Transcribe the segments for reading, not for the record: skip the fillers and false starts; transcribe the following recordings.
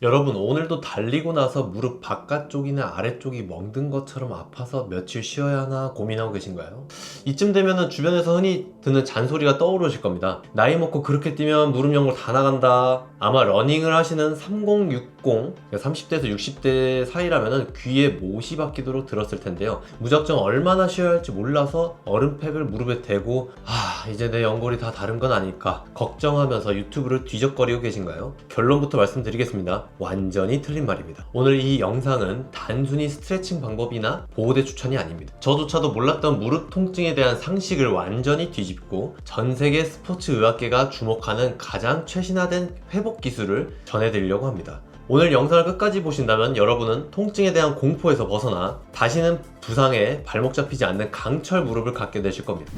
여러분, 오늘도 달리고 나서 무릎 바깥쪽이나 아래쪽이 멍든 것처럼 아파서 며칠 쉬어야 하나 고민하고 계신가요? 이쯤 되면은 주변에서 흔히 듣는 잔소리가 떠오르실 겁니다. 나이 먹고 그렇게 뛰면 무릎 연골 다 나간다. 아마 러닝을 하시는 3060, 30대에서 60대 사이라면은 귀에 못이 박히도록 들었을 텐데요. 무작정 얼마나 쉬어야 할지 몰라서 얼음팩을 무릎에 대고 이제 내 연골이 다 다른 건 아닐까 걱정하면서 유튜브를 뒤적거리고 계신가요? 결론부터 말씀드리겠습니다. 완전히 틀린 말입니다. 오늘 이 영상은 단순히 스트레칭 방법이나 보호대 추천이 아닙니다. 저조차도 몰랐던 무릎 통증에 대한 상식을 완전히 뒤집고 전 세계 스포츠 의학계가 주목하는 가장 최신화된 회복 기술을 전해드리려고 합니다. 오늘 영상을 끝까지 보신다면 여러분은 통증에 대한 공포에서 벗어나 다시는 부상에 발목 잡히지 않는 강철 무릎을 갖게 되실 겁니다.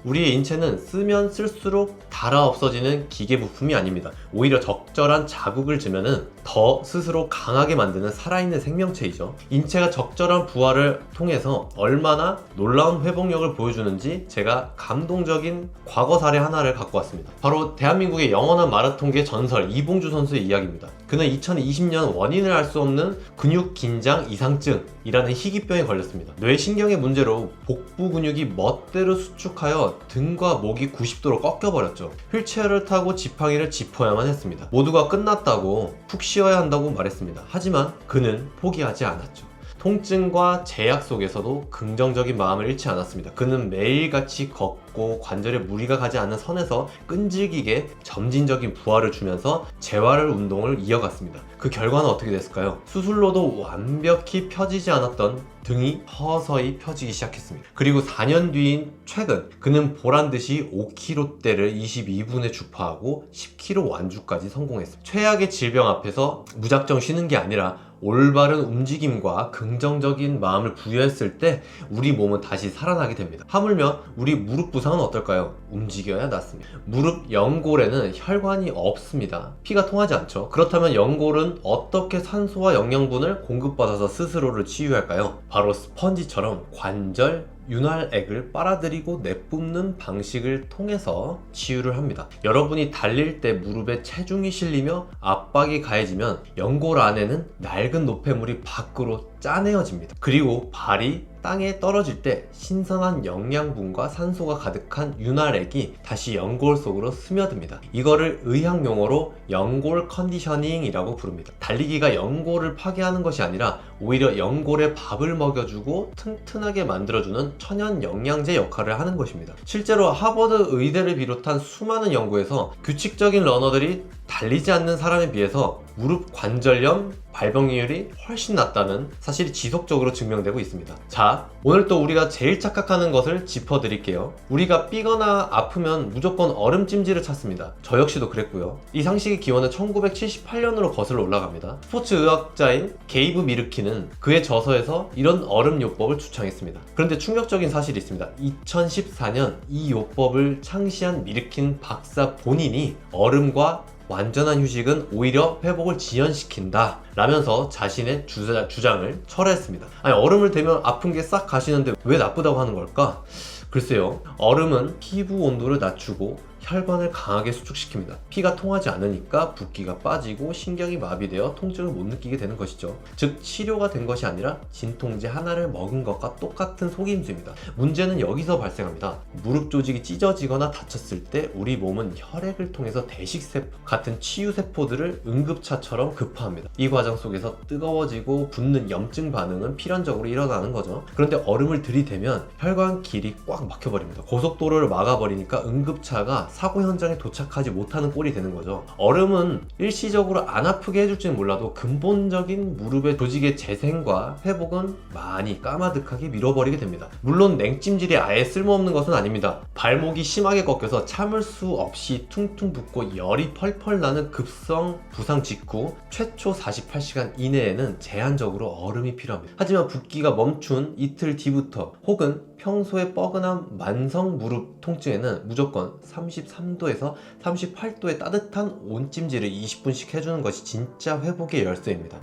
우리의 인체는 쓰면 쓸수록 닳아 없어지는 기계 부품이 아닙니다. 오히려 적절한 자극을 주면은 더 스스로 강하게 만드는 살아있는 생명체이죠. 인체가 적절한 부하를 통해서 얼마나 놀라운 회복력을 보여주는지 제가 감동적인 과거 사례 하나를 갖고 왔습니다. 바로 대한민국의 영원한 마라톤계 전설 이봉주 선수의 이야기입니다. 그는 2020년 원인을 알 수 없는 근육 긴장 이상증이라는 희귀병에 걸렸습니다. 뇌신경의 문제로 복부 근육이 멋대로 수축하여 등과 목이 90도로 꺾여버렸죠. 휠체어를 타고 지팡이를 짚어야만 했습니다. 모두가 끝났다고 푹 쉬어야 한다고 말했습니다. 하지만 그는 포기하지 않았죠. 통증과 제약 속에서도 긍정적인 마음을 잃지 않았습니다. 그는 매일같이 걷고 관절에 무리가 가지 않는 선에서 끈질기게 점진적인 부하를 주면서 재활 운동을 이어갔습니다. 그 결과는 어떻게 됐을까요? 수술로도 완벽히 펴지지 않았던 등이 서서히 펴지기 시작했습니다. 그리고 4년 뒤인 최근 그는 보란듯이 5kg대를 22분에 주파하고 10kg 완주까지 성공했습니다. 최악의 질병 앞에서 무작정 쉬는 게 아니라 올바른 움직임과 긍정적인 마음을 부여했을 때 우리 몸은 다시 살아나게 됩니다. 하물며 우리 무릎 부상은 어떨까요? 움직여야 낫습니다. 무릎 연골에는 혈관이 없습니다. 피가 통하지 않죠. 그렇다면 연골은 어떻게 산소와 영양분을 공급받아서 스스로를 치유할까요? 바로 스펀지처럼 관절, 윤활액을 빨아들이고 내뿜는 방식을 통해서 치유를 합니다. 여러분이 달릴 때 무릎에 체중이 실리며 압박이 가해지면 연골 안에는 낡은 노폐물이 밖으로 짜내어집니다. 그리고 발이 땅에 떨어질 때 신선한 영양분과 산소가 가득한 윤활액이 다시 연골 속으로 스며듭니다. 이거를 의학 용어로 연골 컨디셔닝이라고 부릅니다. 달리기가 연골을 파괴하는 것이 아니라 오히려 연골에 밥을 먹여주고 튼튼하게 만들어주는 천연 영양제 역할을 하는 것입니다. 실제로 하버드 의대를 비롯한 수많은 연구에서 규칙적인 러너들이 달리지 않는 사람에 비해서 무릎 관절염 발병률이 훨씬 낮다는 사실이 지속적으로 증명되고 있습니다. 자, 오늘 또 우리가 제일 착각하는 것을 짚어드릴게요. 우리가 삐거나 아프면 무조건 얼음찜질을 찾습니다. 저 역시도 그랬고요. 이 상식의 기원은 1978년으로 거슬러 올라갑니다. 스포츠 의학자인 게이브 미르키는 그의 저서에서 이런 얼음 요법을 추천했습니다. 그런데 충격적인 사실이 있습니다. 2014년 이 요법을 창시한 미르킨 박사 본인이 얼음과 완전한 휴식은 오히려 회복을 지연시킨다 라면서 자신의 주장을 철회했습니다. 아니, 얼음을 대면 아픈 게 싹 가시는데 왜 나쁘다고 하는 걸까? 글쎄요, 얼음은 피부 온도를 낮추고 혈관을 강하게 수축시킵니다. 피가 통하지 않으니까 붓기가 빠지고 신경이 마비되어 통증을 못 느끼게 되는 것이죠. 즉 치료가 된 것이 아니라 진통제 하나를 먹은 것과 똑같은 속임수입니다. 문제는 여기서 발생합니다. 무릎 조직이 찢어지거나 다쳤을 때 우리 몸은 혈액을 통해서 대식세포 같은 치유세포들을 응급차처럼 급파합니다. 이 과정 속에서 뜨거워지고 붓는 염증 반응은 필연적으로 일어나는 거죠. 그런데 얼음을 들이대면 혈관 길이 꽉 막혀버립니다. 고속도로를 막아버리니까 응급차가 사고 현장에 도착하지 못하는 꼴이 되는 거죠. 얼음은 일시적으로 안 아프게 해줄지는 몰라도 근본적인 무릎의 조직의 재생과 회복은 많이 까마득하게 밀어버리게 됩니다. 물론 냉찜질이 아예 쓸모없는 것은 아닙니다. 발목이 심하게 꺾여서 참을 수 없이 퉁퉁 붓고 열이 펄펄 나는 급성 부상 직후 최초 48시간 이내에는 제한적으로 얼음이 필요합니다. 하지만 붓기가 멈춘 이틀 뒤부터 혹은 평소에 뻐근한 만성 무릎 통증에는 무조건 33도에서 38도의 따뜻한 온찜질을 20분씩 해주는 것이 진짜 회복의 열쇠입니다.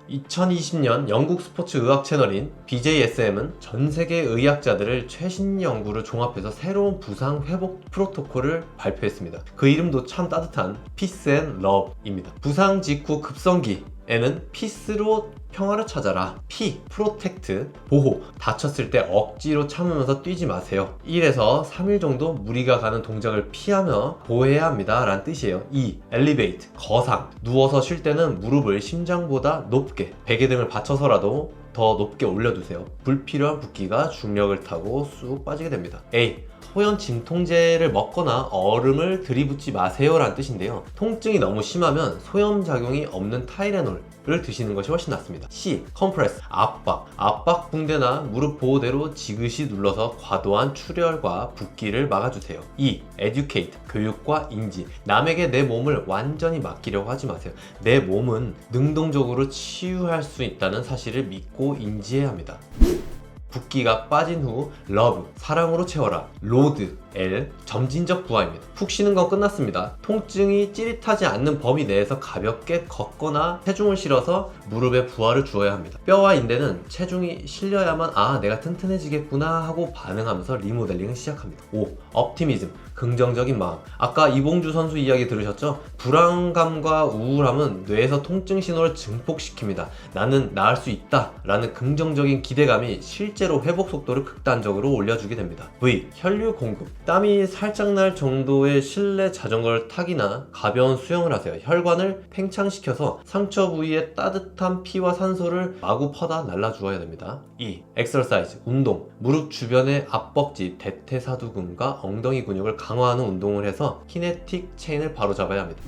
2020년 영국 스포츠 의학 채널인 BJSM은 전 세계 의학자들을 최신 연구를 종합해서 새로운 부상 회복 프로토콜을 발표했습니다. 그 이름도 참 따뜻한 Peace and Love입니다. 부상 직후 급성기에는 피스로 평화를 찾아라. P, 프로텍트, 보호. 다쳤을 때 억지로 참으면서 뛰지 마세요. 1에서 3일 정도 무리가 가는 동작을 피하며 보호해야 합니다 라는 뜻이에요. 2, 엘리베이트, 거상. 누워서 쉴 때는 무릎을 심장보다 높게, 베개 등을 받쳐서라도 더 높게 올려두세요. 불필요한 붓기가 중력을 타고 쑥 빠지게 됩니다. A, 소염 진통제를 먹거나 얼음을 들이붓지 마세요 라는 뜻인데요. 통증이 너무 심하면 소염 작용이 없는 타이레놀을 드시는 것이 훨씬 낫습니다. C. 컴프레스, 압박 붕대나 무릎 보호대로 지그시 눌러서 과도한 출혈과 붓기를 막아주세요. E. educate, 교육과 인지. 남에게 내 몸을 완전히 맡기려고 하지 마세요. 내 몸은 능동적으로 치유할 수 있다는 사실을 믿고 인지해야 합니다. 붓기가 빠진 후 러브, 사랑으로 채워라. 로드, L, 점진적 부하입니다. 푹 쉬는 건 끝났습니다. 통증이 찌릿하지 않는 범위 내에서 가볍게 걷거나 체중을 실어서 무릎에 부하를 주어야 합니다. 뼈와 인대는 체중이 실려야만 내가 튼튼해지겠구나 하고 반응하면서 리모델링을 시작합니다. 5. 옵티미즘, 긍정적인 마음. 아까 이봉주 선수 이야기 들으셨죠? 불안감과 우울함은 뇌에서 통증 신호를 증폭시킵니다. 나는 나을 수 있다 라는 긍정적인 기대감이 실제로 회복 속도를 극단적으로 올려주게 됩니다. V. 혈류 공급. 땀이 살짝 날 정도의 실내 자전거를 타기나 가벼운 수영을 하세요. 혈관을 팽창시켜서 상처 부위에 따뜻한 피와 산소를 마구 퍼다 날라주어야 됩니다. 2. 엑서사이즈, 운동. 무릎 주변의 앞벅지, 대퇴사두근과 엉덩이 근육을 강화하는 운동을 해서 키네틱 체인을 바로잡아야 합니다.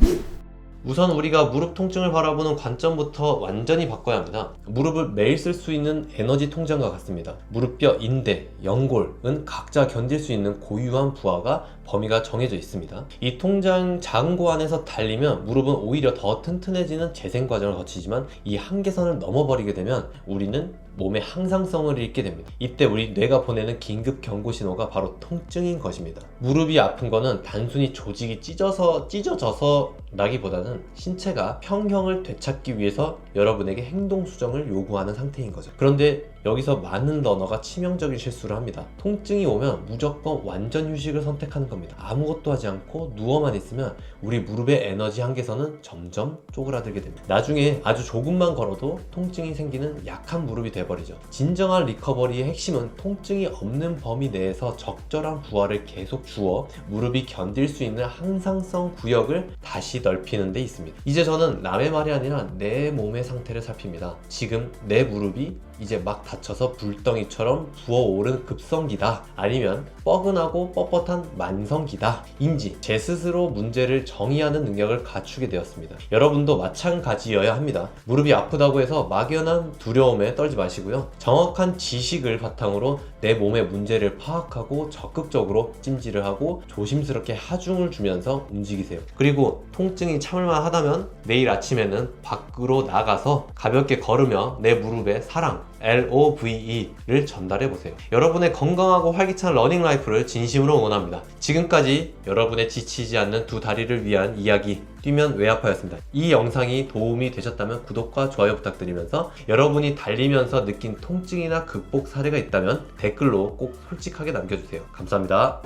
우선 우리가 무릎 통증을 바라보는 관점부터 완전히 바꿔야 합니다. 무릎을 매일 쓸 수 있는 에너지 통장과 같습니다. 무릎뼈, 인대, 연골은 각자 견딜 수 있는 고유한 부하가 범위가 정해져 있습니다. 이 통장 잔고 안에서 달리면 무릎은 오히려 더 튼튼해지는 재생 과정을 거치지만 이 한계선을 넘어버리게 되면 우리는 몸의 항상성을 잃게 됩니다. 이때 우리 뇌가 보내는 긴급 경고 신호가 바로 통증인 것입니다. 무릎이 아픈 거는 단순히 조직이 찢어져서 라기보다는 신체가 평형을 되찾기 위해서 여러분에게 행동 수정을 요구하는 상태인 거죠. 그런데 여기서 많은 러너가 치명적인 실수를 합니다. 통증이 오면 무조건 완전 휴식을 선택하는 겁니다. 아무것도 하지 않고 누워만 있으면 우리 무릎의 에너지 한계선은 점점 쪼그라들게 됩니다. 나중에 아주 조금만 걸어도 통증이 생기는 약한 무릎이 돼버리죠. 진정한 리커버리의 핵심은 통증이 없는 범위 내에서 적절한 부하를 계속 주어 무릎이 견딜 수 있는 항상성 구역을 다시 넓히는 데 있습니다. 이제 저는 남의 말이 아니라 내 몸의 상태를 살핍니다. 지금 내 무릎이 이제 막 다쳐서 불덩이처럼 부어오른 급성기다, 아니면 뻐근하고 뻣뻣한 만성기다 인지 제 스스로 문제를 정의하는 능력을 갖추게 되었습니다. 여러분도 마찬가지여야 합니다. 무릎이 아프다고 해서 막연한 두려움에 떨지 마시고요. 정확한 지식을 바탕으로 내 몸의 문제를 파악하고 적극적으로 찜질을 하고 조심스럽게 하중을 주면서 움직이세요. 그리고 통증이 참을만 하다면 내일 아침에는 밖으로 나가서 가볍게 걸으며 내 무릎에 사랑, LOVE를 전달해보세요. 여러분의 건강하고 활기찬 러닝 라이프를 진심으로 응원합니다. 지금까지 여러분의 지치지 않는 두 다리를 위한 이야기, 뛰면 왜 아파였습니다. 이 영상이 도움이 되셨다면 구독과 좋아요 부탁드리면서 여러분이 달리면서 느낀 통증이나 극복 사례가 있다면 댓글로 꼭 솔직하게 남겨주세요. 감사합니다.